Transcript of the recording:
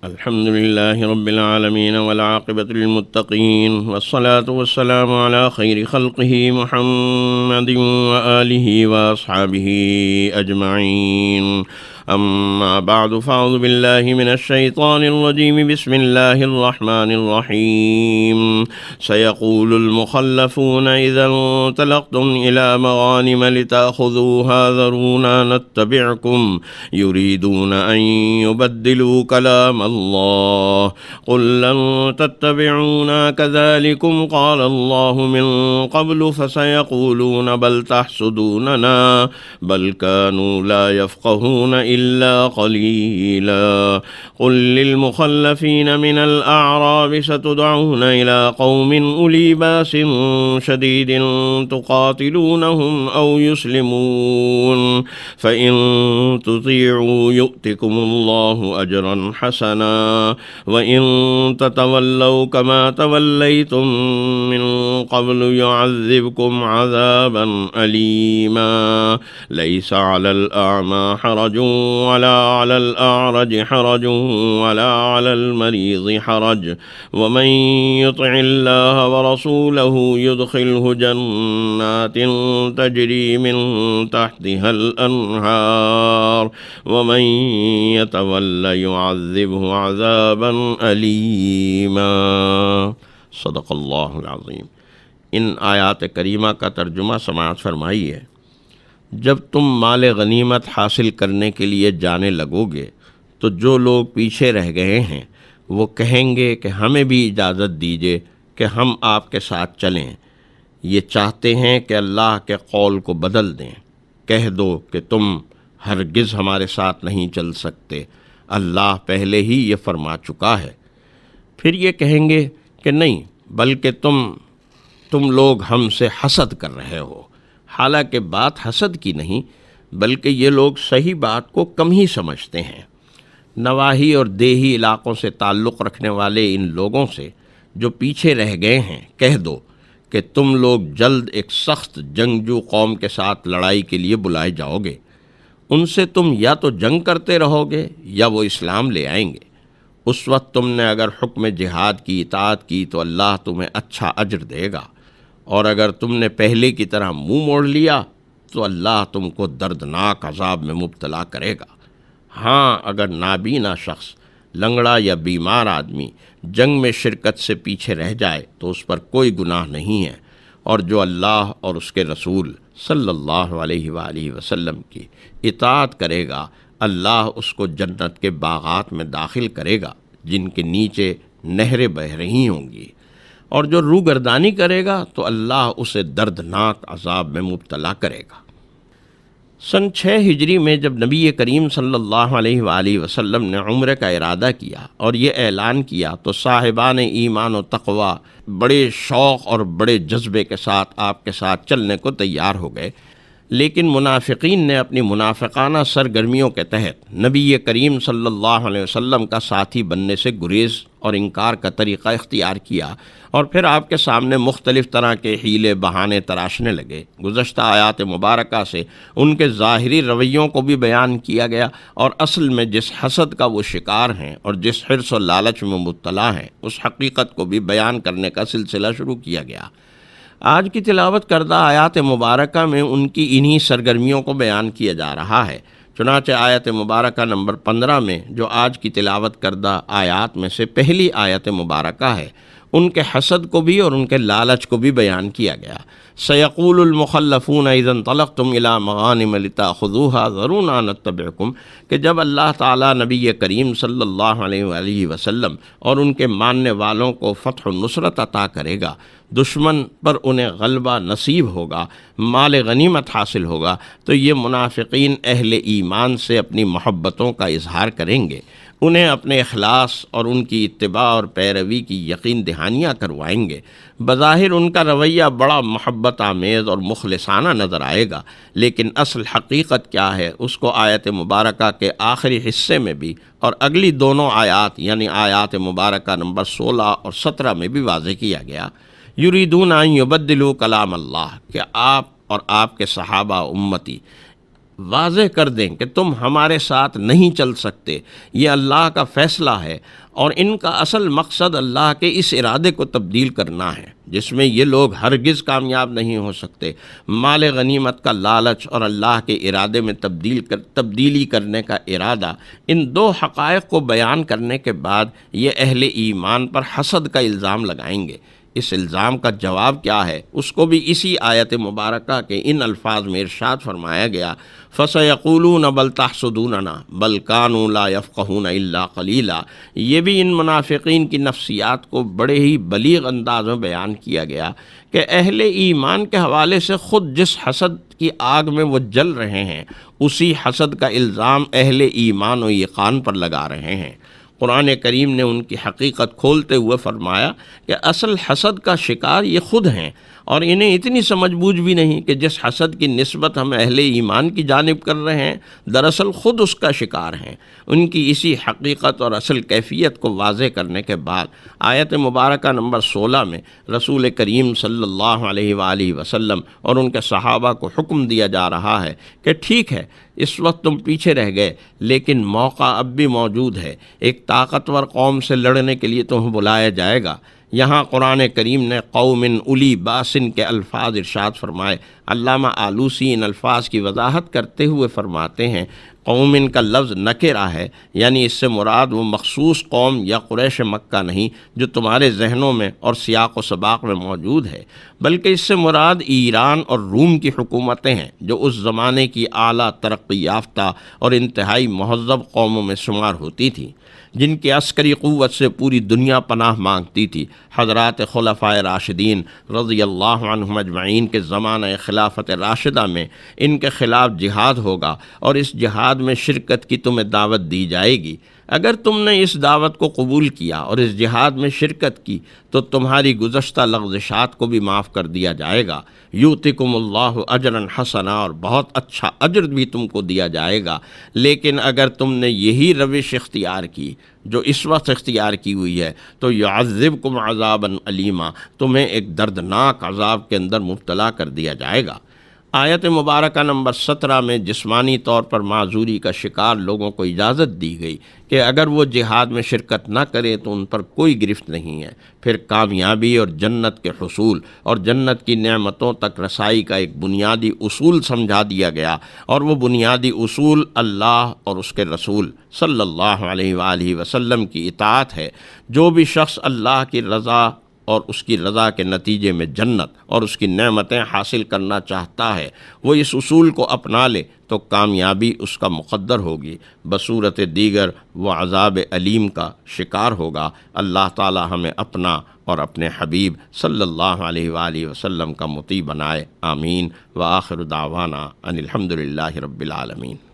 الحمد لله رب العالمين والعاقبة للمتقين والصلاة والسلام على خير خلقه محمد وآله وأصحابه أجمعين. أما بعد فأعوذ بالله من الشيطان الرجيم. بسم الله الرحمن الرحيم. سيقول المخلفون إذا انطلقتم إلى مغانم لتأخذوها ذرونا نتبعكم يريدون أن يبدلوا كلام الله قل لن تتبعونا كذلكم قال الله من قبل فسيقولون بل تحسدوننا بل كانوا لا يفقهون إلا قليلا. قل للمخلفين من الأعراب ستدعون إلى قوم أولي بأس شديد تقاتلونهم أو يسلمون فإن تطيعوا يؤتكم الله أجرا حسنا وإن تتولوا كما توليتم من قبل يعذبكم عذابا أليما. ليس على الأعمى حرج ولا على الأعرج حرج ولا على المريض حرج ومن يطع الله ورسوله يدخله جنات تجري من تحتها الأنهار ومن يتولى يعذبه عذابا أليما. صدق اللہ العظیم. ان آیات کریمہ کا ترجمہ سماعت فرمائیے. جب تم مال غنیمت حاصل کرنے کے لیے جانے لگو گے تو جو لوگ پیچھے رہ گئے ہیں وہ کہیں گے کہ ہمیں بھی اجازت دیجیے کہ ہم آپ کے ساتھ چلیں. یہ چاہتے ہیں کہ اللہ کے قول کو بدل دیں. کہہ دو کہ تم ہرگز ہمارے ساتھ نہیں چل سکتے، اللہ پہلے ہی یہ فرما چکا ہے. پھر یہ کہیں گے کہ نہیں، بلکہ تم لوگ ہم سے حسد کر رہے ہو. حالانکہ بات حسد کی نہیں، بلکہ یہ لوگ صحیح بات کو کم ہی سمجھتے ہیں. نواحی اور دیہی علاقوں سے تعلق رکھنے والے ان لوگوں سے جو پیچھے رہ گئے ہیں کہہ دو کہ تم لوگ جلد ایک سخت جنگجو قوم کے ساتھ لڑائی کے لیے بلائے جاؤ گے. ان سے تم یا تو جنگ کرتے رہو گے یا وہ اسلام لے آئیں گے. اس وقت تم نے اگر حکم جہاد کی اطاعت کی تو اللہ تمہیں اچھا اجر دے گا، اور اگر تم نے پہلے کی طرح منہ موڑ لیا تو اللہ تم کو دردناک عذاب میں مبتلا کرے گا. ہاں، اگر نابینا شخص، لنگڑا یا بیمار آدمی جنگ میں شرکت سے پیچھے رہ جائے تو اس پر کوئی گناہ نہیں ہے، اور جو اللہ اور اس کے رسول صلی اللہ علیہ وآلہ وسلم کی اطاعت کرے گا اللہ اس کو جنت کے باغات میں داخل کرے گا جن کے نیچے نہریں بہہ رہی ہوں گی، اور جو روگردانی کرے گا تو اللہ اسے دردناک عذاب میں مبتلا کرے گا. سن 6 ہجری میں جب نبی کریم صلی اللہ علیہ وآلہ وسلم نے عمرے کا ارادہ کیا اور یہ اعلان کیا تو صاحبان ایمان و تقوی بڑے شوق اور بڑے جذبے کے ساتھ آپ کے ساتھ چلنے کو تیار ہو گئے. لیکن منافقین نے اپنی منافقانہ سرگرمیوں کے تحت نبی کریم صلی اللہ علیہ وسلم کا ساتھی بننے سے گریز اور انکار کا طریقہ اختیار کیا، اور پھر آپ کے سامنے مختلف طرح کے حیلے بہانے تراشنے لگے. گزشتہ آیات مبارکہ سے ان کے ظاہری رویوں کو بھی بیان کیا گیا، اور اصل میں جس حسد کا وہ شکار ہیں اور جس حرص و لالچ میں مبتلا ہیں اس حقیقت کو بھی بیان کرنے کا سلسلہ شروع کیا گیا. آج کی تلاوت کردہ آیات مبارکہ میں ان کی انہی سرگرمیوں کو بیان کیا جا رہا ہے. چنانچہ آیت مبارکہ نمبر 15 میں جو آج کی تلاوت کردہ آیات میں سے پہلی آیت مبارکہ ہے، ان کے حسد کو بھی اور ان کے لالچ کو بھی بیان کیا گیا. سیقول المخلفون اذا انطلقتم الى مغانم لتاخذوها ذرونا نتبعکم، کہ جب اللہ تعالیٰ نبی کریم صلی اللہ علیہ وآلہ وسلم اور ان کے ماننے والوں کو فتح و نصرت عطا کرے گا، دشمن پر انہیں غلبہ نصیب ہوگا، مال غنیمت حاصل ہوگا، تو یہ منافقین اہل ایمان سے اپنی محبتوں کا اظہار کریں گے، انہیں اپنے اخلاص اور ان کی اتباع اور پیروی کی یقین دہانیاں کروائیں گے. بظاہر ان کا رویہ بڑا محبت آمیز اور مخلصانہ نظر آئے گا، لیکن اصل حقیقت کیا ہے اس کو آیت مبارکہ کے آخری حصے میں بھی اور اگلی دونوں آیات یعنی آیات مبارکہ نمبر 16 اور 17 میں بھی واضح کیا گیا. یریدون ان یبدلوا کلام اللہ، کہ آپ اور آپ کے صحابہ امتی واضح کر دیں کہ تم ہمارے ساتھ نہیں چل سکتے، یہ اللہ کا فیصلہ ہے، اور ان کا اصل مقصد اللہ کے اس ارادے کو تبدیل کرنا ہے جس میں یہ لوگ ہرگز کامیاب نہیں ہو سکتے۔ مال غنیمت کا لالچ اور اللہ کے ارادے میں تبدیلی کرنے کا ارادہ، ان دو حقائق کو بیان کرنے کے بعد یہ اہل ایمان پر حسد کا الزام لگائیں گے۔ اس الزام کا جواب کیا ہے اس کو بھی اسی آیت مبارکہ کے ان الفاظ میں ارشاد فرمایا گیا، فَسَيَقُولُونَ بَلْ تَحْسُدُونَنَا بَلْ كَانُوا لَا يَفْقَهُونَ إِلَّا قَلِيلًا۔ یہ بھی ان منافقین کی نفسیات کو بڑے ہی بلیغ انداز میں بیان کیا گیا کہ اہل ایمان کے حوالے سے خود جس حسد کی آگ میں وہ جل رہے ہیں اسی حسد کا الزام اہل ایمان و یقین پر لگا رہے ہیں۔ قرآن کریم نے ان کی حقیقت کھولتے ہوئے فرمایا کہ اصل حسد کا شکار یہ خود ہیں، اور انہیں اتنی سمجھ بوجھ بھی نہیں کہ جس حسد کی نسبت ہم اہل ایمان کی جانب کر رہے ہیں دراصل خود اس کا شکار ہیں۔ ان کی اسی حقیقت اور اصل کیفیت کو واضح کرنے کے بعد آیت مبارکہ نمبر 16 میں رسول کریم صلی اللہ علیہ وآلہ وسلم اور ان کے صحابہ کو حکم دیا جا رہا ہے کہ ٹھیک ہے، اس وقت تم پیچھے رہ گئے لیکن موقع اب بھی موجود ہے، ایک طاقتور قوم سے لڑنے کے لیے تمہیں بلایا جائے گا۔ یہاں قرآن کریم نے قوم اولی باسن کے الفاظ ارشاد فرمائے۔ علامہ آلوسی ان الفاظ کی وضاحت کرتے ہوئے فرماتے ہیں، قوم کا لفظ نکرہ ہے، یعنی اس سے مراد وہ مخصوص قوم یا قریش مکہ نہیں جو تمہارے ذہنوں میں اور سیاق و سباق میں موجود ہے، بلکہ اس سے مراد ایران اور روم کی حکومتیں ہیں جو اس زمانے کی اعلیٰ ترقی یافتہ اور انتہائی مہذب قوموں میں شمار ہوتی تھیں، جن کی عسکری قوت سے پوری دنیا پناہ مانگتی تھی۔ حضرات خلفائے راشدین رضی اللہ عنہم اجمعین کے زمانہ خلافت راشدہ میں ان کے خلاف جہاد ہوگا، اور اس جہاد میں شرکت کی تمہیں دعوت دی جائے گی۔ اگر تم نے اس دعوت کو قبول کیا اور اس جہاد میں شرکت کی تو تمہاری گزشتہ لغزشات کو بھی معاف کر دیا جائے گا۔ یؤتکم اللہ اجرا حسنا، اور بہت اچھا اجر بھی تم کو دیا جائے گا۔ لیکن اگر تم نے یہی روش اختیار کی جو اس وقت اختیار کی ہوئی ہے تو یعذبکم عذابا علیما، تمہیں ایک دردناک عذاب کے اندر مبتلا کر دیا جائے گا۔ آیت مبارکہ نمبر 17 میں جسمانی طور پر معذوری کا شکار لوگوں کو اجازت دی گئی کہ اگر وہ جہاد میں شرکت نہ کرے تو ان پر کوئی گرفت نہیں ہے۔ پھر کامیابی اور جنت کے حصول اور جنت کی نعمتوں تک رسائی کا ایک بنیادی اصول سمجھا دیا گیا، اور وہ بنیادی اصول اللہ اور اس کے رسول صلی اللہ علیہ وآلہ وسلم کی اطاعت ہے۔ جو بھی شخص اللہ کی رضا اور اس کی رضا کے نتیجے میں جنت اور اس کی نعمتیں حاصل کرنا چاہتا ہے وہ اس اصول کو اپنا لے تو کامیابی اس کا مقدر ہوگی، بصورت دیگر وہ عذاب علیم کا شکار ہوگا۔ اللہ تعالی ہمیں اپنا اور اپنے حبیب صلی اللہ علیہ وآلہ وسلم کا مطیع بنائے، آمین۔ وآخر دعوانا ان الحمد للہ رب العالمین۔